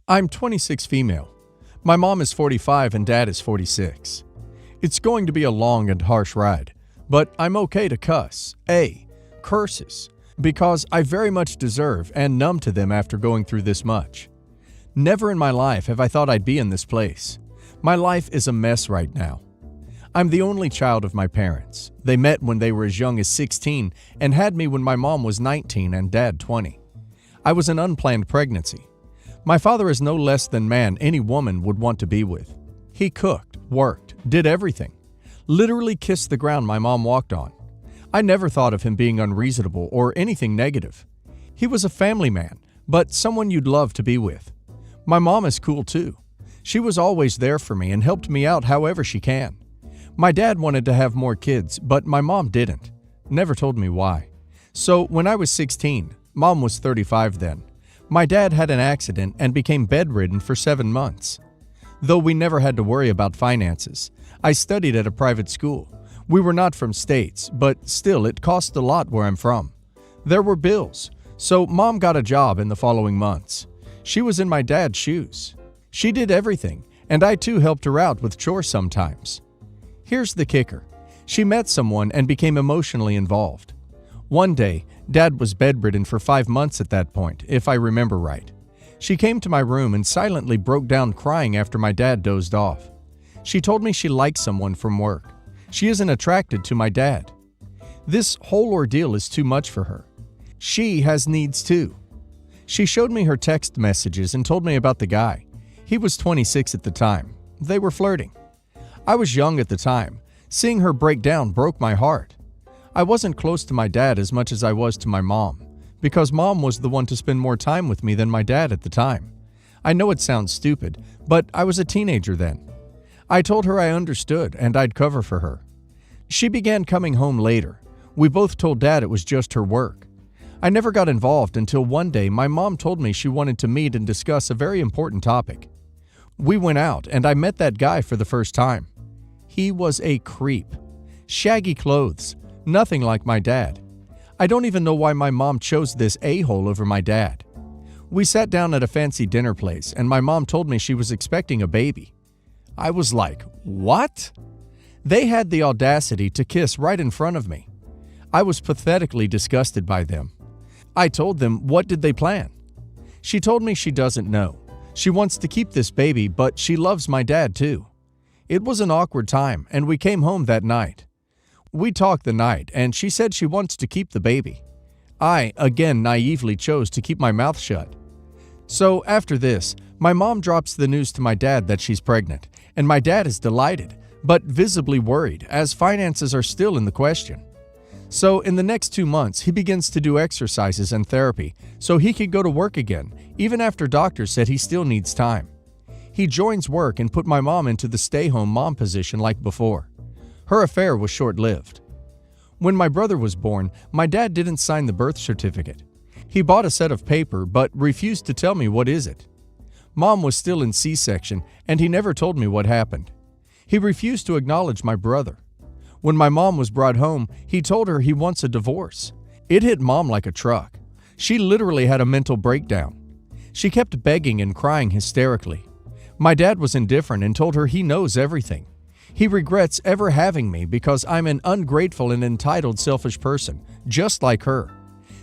I'm 26 female. My mom is 45 and dad is 46. It's going to be a long and harsh ride, but I'm okay to cuss, curses, because I very much deserve and numb to them after going through this much. Never in my life have I thought I'd be in this place. My life is a mess right now. I'm the only child of my parents. They met when they were as young as 16 and had me when my mom was 19 and dad 20. I was an unplanned pregnancy. My father is no less than man any woman would want to be with. He cooked, worked, did everything. Literally kissed the ground my mom walked on. I never thought of him being unreasonable or anything negative. He was a family man, but someone you'd love to be with. My mom is cool too. She was always there for me and helped me out however she can. My dad wanted to have more kids, but my mom didn't. Never told me why. So when I was 16, mom was 35 then. My dad had an accident and became bedridden for 7 months. Though we never had to worry about finances, I studied at a private school. We were not from states, but still it cost a lot where I'm from. There were bills, so mom got a job in the following months. She was in my dad's shoes. She did everything, and I too helped her out with chores sometimes. Here's the kicker. She met someone and became emotionally involved. One day, dad was bedridden for 5 months at that point, if I remember right. She came to my room and silently broke down crying after my dad dozed off. She told me she liked someone from work. She isn't attracted to my dad. This whole ordeal is too much for her. She has needs too. She showed me her text messages and told me about the guy. He was 26 at the time. They were flirting. I was young at the time. Seeing her break down broke my heart. I wasn't close to my dad as much as I was to my mom, because mom was the one to spend more time with me than my dad at the time. I know it sounds stupid, but I was a teenager then. I told her I understood and I'd cover for her. She began coming home later. We both told dad it was just her work. I never got involved until one day my mom told me she wanted to meet and discuss a very important topic. We went out and I met that guy for the first time. He was a creep. Shaggy clothes, nothing like my dad. I don't even know why my mom chose this a-hole over my dad. We sat down at a fancy dinner place and my mom told me she was expecting a baby. I was like, what? They had the audacity to kiss right in front of me. I was pathetically disgusted by them. I told them, what did they plan? She told me she doesn't know. She wants to keep this baby, but she loves my dad too. It was an awkward time, and we came home that night. We talked the night, and she said she wants to keep the baby. I, again, naively chose to keep my mouth shut. So after this, my mom drops the news to my dad that she's pregnant, and my dad is delighted, but visibly worried, as finances are still in the question. So in the next 2 months, he begins to do exercises and therapy so he could go to work again, even after doctors said he still needs time. He joins work and put my mom into the stay-home mom position like before. Her affair was short-lived. When my brother was born, my dad didn't sign the birth certificate. He bought a set of paper but refused to tell me what is it. Mom was still in C-section and he never told me what happened. He refused to acknowledge my brother. When my mom was brought home, he told her he wants a divorce. It hit mom like a truck. She literally had a mental breakdown. She kept begging and crying hysterically. My dad was indifferent and told her he knows everything. He regrets ever having me because I'm an ungrateful and entitled selfish person, just like her.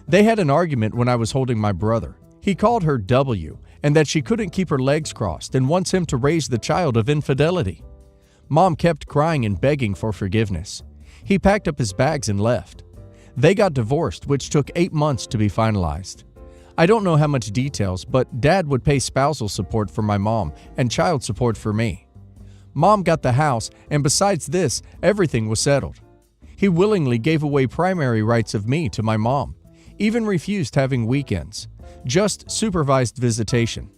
They had an argument when I was holding my brother. He called her W and that she couldn't keep her legs crossed and wants him to raise the child of infidelity. Mom kept crying and begging for forgiveness. He packed up his bags and left. They got divorced, which took 8 months to be finalized. I don't know how much details, but dad would pay spousal support for my mom and child support for me. Mom got the house, and besides this, everything was settled. He willingly gave away primary rights of me to my mom, even refused having weekends, just supervised visitation.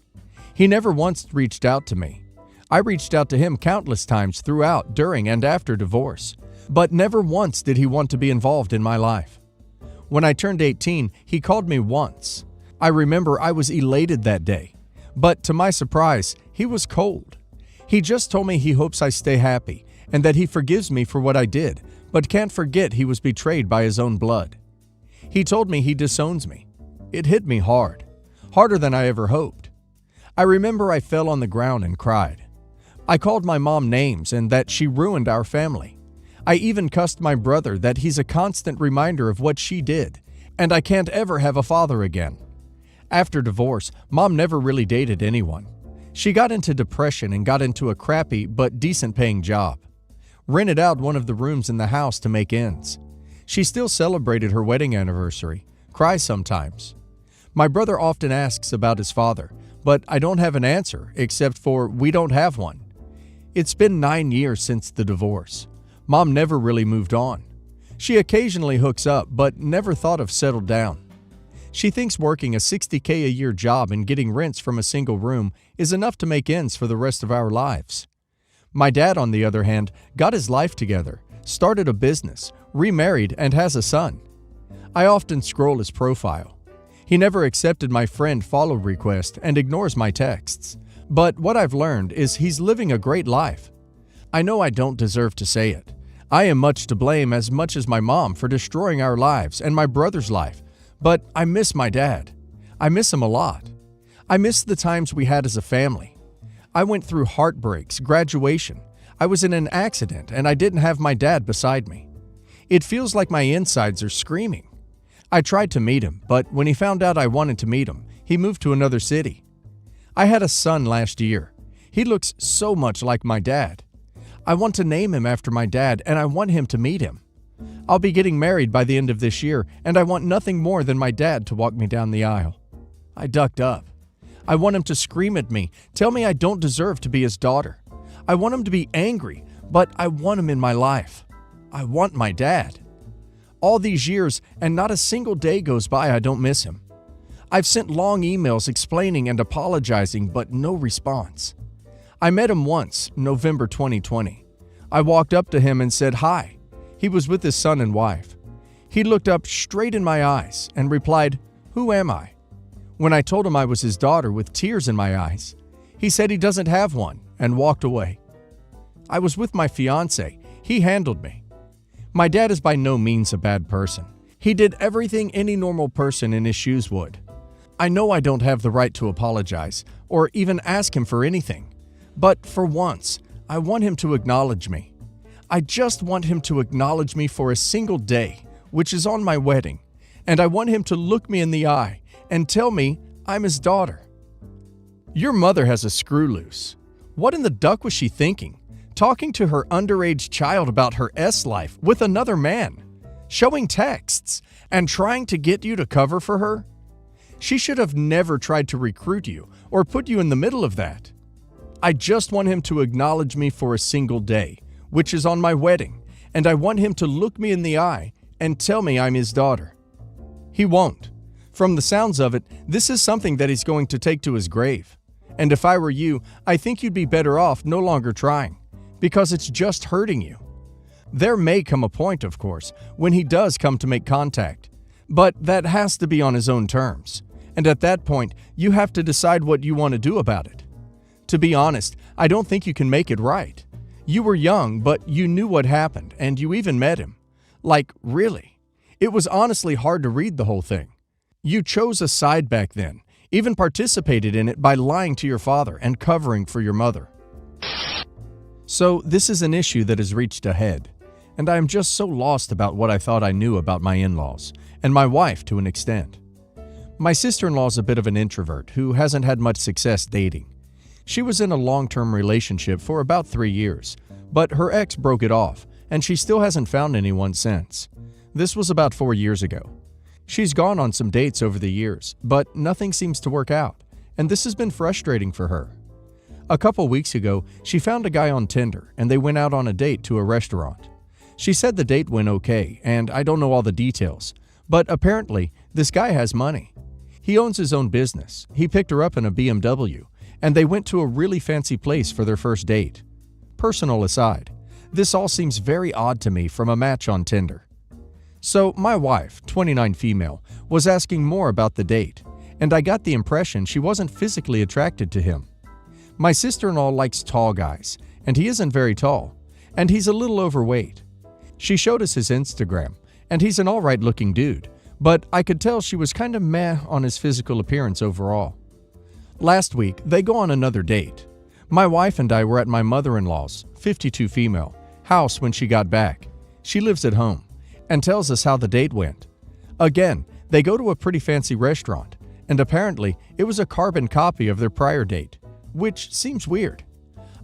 He never once reached out to me. I reached out to him countless times throughout, during, and after divorce, but never once did he want to be involved in my life. When I turned 18, he called me once. I remember I was elated that day, but to my surprise, he was cold. He just told me he hopes I stay happy and that he forgives me for what I did, but can't forget he was betrayed by his own blood. He told me he disowns me. It hit me hard, harder than I ever hoped. I remember I fell on the ground and cried. I called my mom names and that she ruined our family. I even cussed my brother that he's a constant reminder of what she did, and I can't ever have a father again. After divorce, Mom never really dated anyone. She got into depression and got into a crappy but decent paying job. Rented out one of the rooms in the house to make ends. She still celebrated her wedding anniversary, cries sometimes. My brother often asks about his father, but I don't have an answer except for we don't have one. It's been 9 years since the divorce. Mom never really moved on. She occasionally hooks up, but never thought of settled down. She thinks working a $60K a year job and getting rents from a single room is enough to make ends for the rest of our lives. My dad, on the other hand, got his life together, started a business, remarried, and has a son. I often scroll his profile. He never accepted my friend follow request and ignores my texts. But what I've learned is he's living a great life. I know I don't deserve to say it. I am much to blame as much as my mom for destroying our lives and my brother's life, but I miss my dad. I miss him a lot. I miss the times we had as a family. I went through heartbreaks, graduation. I was in an accident and I didn't have my dad beside me. It feels like my insides are screaming. I tried to meet him, but when he found out I wanted to meet him, he moved to another city. I had a son last year. He looks so much like my dad. I want to name him after my dad, and I want him to meet him. I'll be getting married by the end of this year, and I want nothing more than my dad to walk me down the aisle. I ducked up. I want him to scream at me, tell me I don't deserve to be his daughter. I want him to be angry, but I want him in my life. I want my dad. All these years, and not a single day goes by I don't miss him. I've sent long emails explaining and apologizing, but no response. I met him once, November 2020. I walked up to him and said hi. He was with his son and wife. He looked up straight in my eyes and replied, "Who am I?" When I told him I was his daughter with tears in my eyes, he said he doesn't have one and walked away. I was with my fiance. He handled me. My dad is by no means a bad person. He did everything any normal person in his shoes would. I know I don't have the right to apologize or even ask him for anything. But for once, I want him to acknowledge me. I just want him to acknowledge me for a single day, which is on my wedding, and I want him to look me in the eye and tell me I'm his daughter. Your mother has a screw loose. What in the duck was she thinking? Talking to her underage child about her life with another man, showing texts, and trying to get you to cover for her? She should have never tried to recruit you or put you in the middle of that. I just want him to acknowledge me for a single day, which is on my wedding, and I want him to look me in the eye and tell me I'm his daughter. He won't. From the sounds of it, this is something that he's going to take to his grave. And if I were you, I think you'd be better off no longer trying, because it's just hurting you. There may come a point, of course, when he does come to make contact, but that has to be on his own terms. And at that point, you have to decide what you want to do about it. To be honest, I don't think you can make it right. You were young, but you knew what happened, and you even met him. Like, really. It was honestly hard to read the whole thing. You chose a side back then, even participated in it by lying to your father and covering for your mother. So this is an issue that has reached a head, and I am just so lost about what I thought I knew about my in-laws, and my wife to an extent. My sister-in-law is a bit of an introvert who hasn't had much success dating. She was in a long-term relationship for about 3 years, but her ex broke it off, and she still hasn't found anyone since. This was about 4 years ago. She's gone on some dates over the years, but nothing seems to work out, and this has been frustrating for her. A couple weeks ago, she found a guy on Tinder, and they went out on a date to a restaurant. She said the date went okay, and I don't know all the details, but apparently, this guy has money. He owns his own business. He picked her up in a BMW, and they went to a really fancy place for their first date. Personal aside, this all seems very odd to me from a match on Tinder. So my wife, 29 female, was asking more about the date, and I got the impression she wasn't physically attracted to him. My sister-in-law likes tall guys, and he isn't very tall, and he's a little overweight. She showed us his Instagram, and he's an alright looking dude, but I could tell she was kinda meh on his physical appearance overall. Last week, they go on another date. My wife and I were at my mother-in-law's, 52 female, house when she got back. She lives at home and tells us how the date went. Again, they go to a pretty fancy restaurant, and apparently it was a carbon copy of their prior date, which seems weird.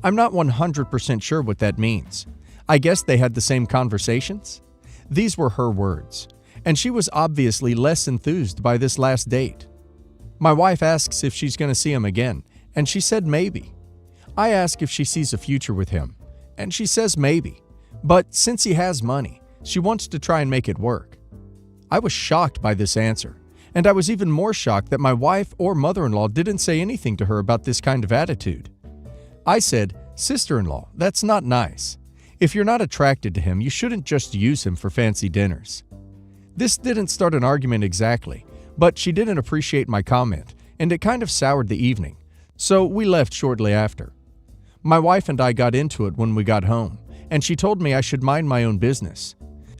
I'm not 100% sure what that means. I guess they had the same conversations? These were her words, and she was obviously less enthused by this last date. My wife asks if she's going to see him again, and she said maybe. I ask if she sees a future with him, and she says maybe. But since he has money, she wants to try and make it work. I was shocked by this answer, and I was even more shocked that my wife or mother-in-law didn't say anything to her about this kind of attitude. I said, "Sister-in-law, that's not nice. If you're not attracted to him, you shouldn't just use him for fancy dinners." This didn't start an argument exactly, but she didn't appreciate my comment, and it kind of soured the evening, so we left shortly after. My wife and I got into it when we got home, and she told me I should mind my own business.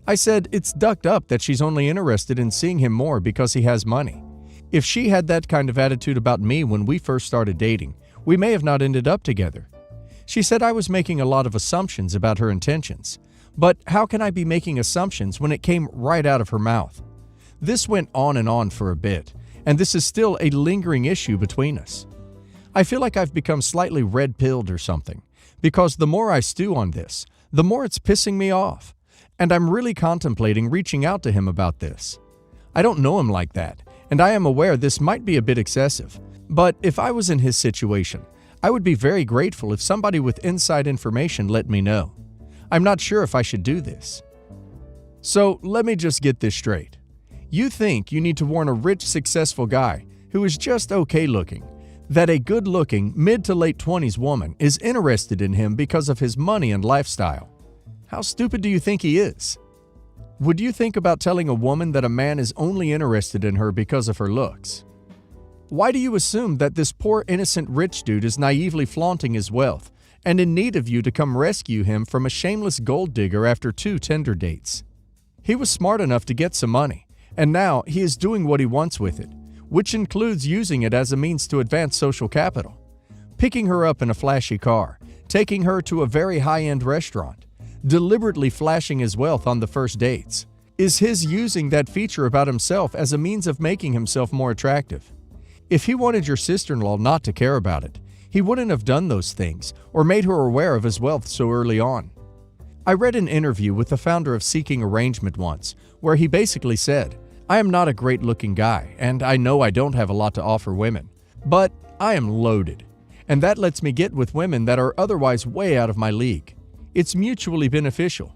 I said it's ducked up that she's only interested in seeing him more because he has money. If she had that kind of attitude about me when we first started dating, we may have not ended up together. She said I was making a lot of assumptions about her intentions. But how can I be making assumptions when it came right out of her mouth? This went on for a bit, and this is still a lingering issue between us. I feel like I've become slightly red-pilled or something, because the more I stew on this, the more it's pissing me off, and I'm really contemplating reaching out to him about this. I don't know him like that, and I am aware this might be a bit excessive, but if I was in his situation, I would be very grateful if somebody with inside information let me know. I'm not sure if I should do this. So let me just get this straight. You think you need to warn a rich, successful guy who is just okay looking that a good-looking, mid to late 20s woman is interested in him because of his money and lifestyle. How stupid do you think he is? Would you think about telling a woman that a man is only interested in her because of her looks? Why do you assume that this poor innocent rich dude is naively flaunting his wealth and in need of you to come rescue him from a shameless gold digger after 2 Tinder dates? He was smart enough to get some money, and now he is doing what he wants with it, which includes using it as a means to advance social capital. Picking her up in a flashy car, taking her to a very high-end restaurant, deliberately flashing his wealth on the first dates, is his using that feature about himself as a means of making himself more attractive. If he wanted your sister-in-law not to care about it, he wouldn't have done those things or made her aware of his wealth so early on. I read an interview with the founder of Seeking Arrangement once, where he basically said, "I am not a great-looking guy, and I know I don't have a lot to offer women, but I am loaded, and that lets me get with women that are otherwise way out of my league. It's mutually beneficial."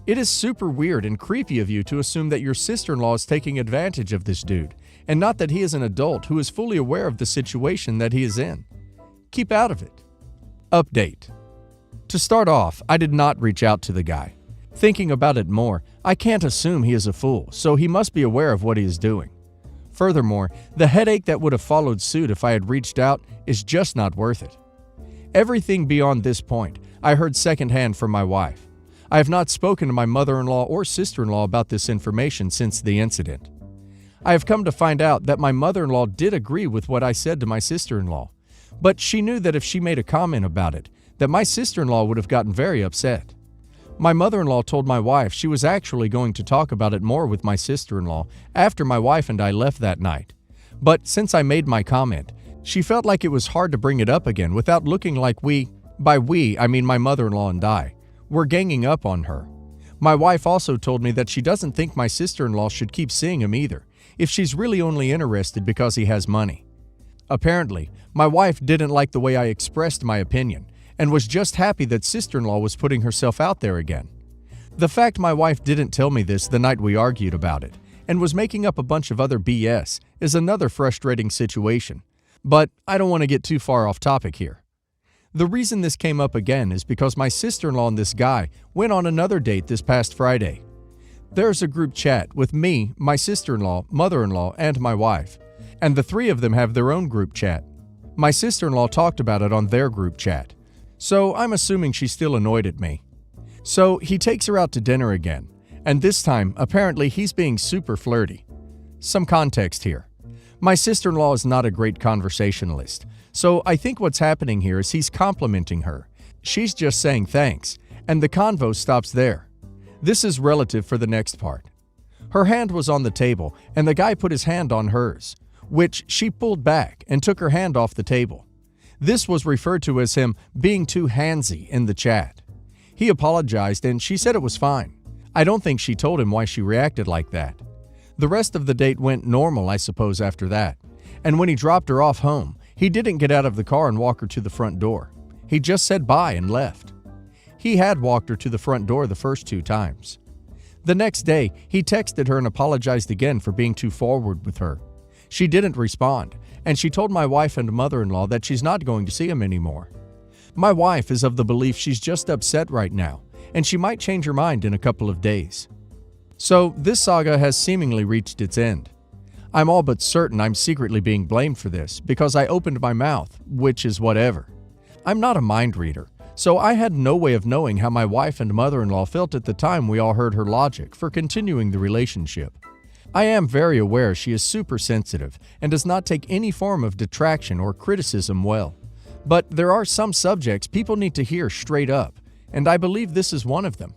It is super weird and creepy of you to assume that your sister-in-law is taking advantage of this dude, and not that he is an adult who is fully aware of the situation that he is in. Keep out of it. Update. To start off, I did not reach out to the guy. Thinking about it more, I can't assume he is a fool, so he must be aware of what he is doing. Furthermore, the headache that would have followed suit if I had reached out is just not worth it. Everything beyond this point, I heard secondhand from my wife. I have not spoken to my mother-in-law or sister-in-law about this information since the incident. I have come to find out that my mother-in-law did agree with what I said to my sister-in-law, but she knew that if she made a comment about it, that my sister-in-law would have gotten very upset. My mother-in-law told my wife she was actually going to talk about it more with my sister-in-law after my wife and I left that night. But since I made my comment, she felt like it was hard to bring it up again without looking like by we, I mean my mother-in-law and I, were ganging up on her. My wife also told me that she doesn't think my sister-in-law should keep seeing him either, if she's really only interested because he has money. Apparently, my wife didn't like the way I expressed my opinion, and was just happy that sister-in-law was putting herself out there again. The fact my wife didn't tell me this the night we argued about it, and was making up a bunch of other BS, is another frustrating situation. But I don't want to get too far off topic here. The reason this came up again is because my sister-in-law and this guy went on another date this past Friday. There's a group chat with me, my sister-in-law, mother-in-law, and my wife, and the three of them have their own group chat. My sister-in-law talked about it on their group chat, so I'm assuming she's still annoyed at me. So he takes her out to dinner again, and this time, apparently he's being super flirty. Some context here. My sister-in-law is not a great conversationalist, so I think what's happening here is he's complimenting her. She's just saying thanks, and the convo stops there. This is relative for the next part. Her hand was on the table, and the guy put his hand on hers, which she pulled back and took her hand off the table. This was referred to as him being too handsy in the chat. He apologized and she said it was fine. I don't think she told him why she reacted like that. The rest of the date went normal, I suppose, after that. And when he dropped her off home, he didn't get out of the car and walk her to the front door. He just said bye and left. He had walked her to the front door the first 2 times. The next day, he texted her and apologized again for being too forward with her. She didn't respond, and she told my wife and mother-in-law that she's not going to see him anymore. My wife is of the belief she's just upset right now, and she might change her mind in a couple of days. So this saga has seemingly reached its end. I'm all but certain I'm secretly being blamed for this because I opened my mouth, which is whatever. I'm not a mind reader, so I had no way of knowing how my wife and mother-in-law felt at the time we all heard her logic for continuing the relationship. I am very aware she is super sensitive and does not take any form of detraction or criticism well. But there are some subjects people need to hear straight up, and I believe this is one of them.